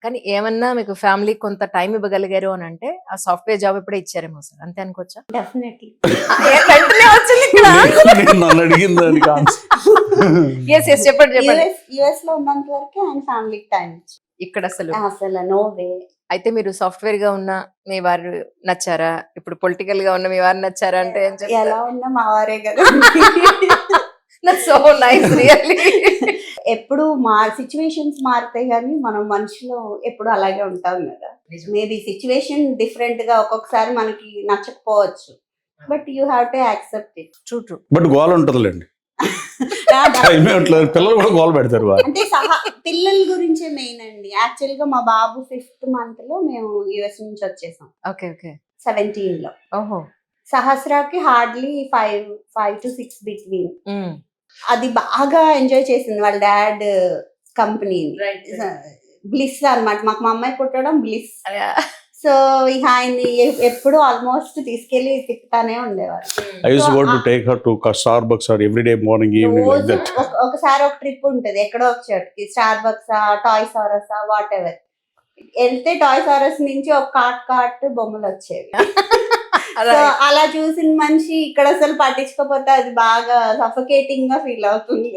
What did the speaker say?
కానీ ఏమన్నా మీకు ఫ్యామిలీ కొంత టైం ఇవ్వగలిగారు అని అంటే ఆ సాఫ్ట్వేర్ జాబ్ ఇప్పుడే ఇచ్చారేమో సార్, అంతే అనుకోవచ్చా? డెఫినెట్లీ. వెంటనే వచ్చింది ఇక్కడ. నన్ను అడిగిన దానికి Yes, yes, చెప్పండి చెప్పండి. యుఎస్ లో ఉన్నంత వరకు ఆయన ఫ్యామిలీకి టైం ఇక్కడ అసలు అసలు నో వే. అయితే మీరు సాఫ్ట్వేర్ గా ఉన్న మీ వారు నచ్చారా, ఇప్పుడు పొలిటికల్ గా ఉన్న మీ వారు నచ్చారా అంటే ఏం చెప్తారు? ఎలా ఉన్నా మా వారే కదా. That's so nice, really. ఎప్పుడు సిచ్యువేషన్స్ మారుతాయి కానీ మనం మనుషులు ఎప్పుడు అలాగే ఉంటాం కదా. మేబీ సిచ్యువేషన్ డిఫరెంట్ గా ఒక్కొక్కసారి మనకి నచ్చకపోవచ్చు, but you have to accept it. True. బట్ గోల ఉంటదిలేండి, టైమే ఉంటలేదు. పిల్లలు కూడా గోల పెడతారు వాళ్ళు. అంటే పిల్లల గురించే మెయిన్ అండి. యాక్చువల్ గా మా బాబు 5th month లో మేము యుఎస్ నుంచి వచ్చేసాం, ఓకే 17 లో. ఓహో. సహస్రాకి హార్డ్లీ 5 to 6 బిట్వీన్. అది బాగా ఎంజాయ్ చేసింది వాళ్ళ డాడ్ కంపెనీని. బ్లిస్ అన్నమాట, మాకు మా అమ్మాయి పుట్టడం బ్లిస్. సో ఇక ఆయన్ని ఎప్పుడు ఆల్మోస్ట్ తీసుకెళ్లి తిప్పుతానే ఉండేవారు. I used to go to take her to Starbucks or every day morning evening like that. ఒకసారి ఒక ట్రిప్ ఉంటది ఎక్కడో ఒక చోటుకి, Starbucks, Toys R Us, whatever. వెళ్తే టాయ్స్ ఆర్ఎస్ నుంచి ఒక కార్ట్ బొమ్మలు వచ్చేవి. సో అలా చూసిన మనిషి ఇక్కడ అసలు పట్టించుకోకపోతే అది బాగా సఫకేటింగ్ గా ఫీల్ అవుతుంది.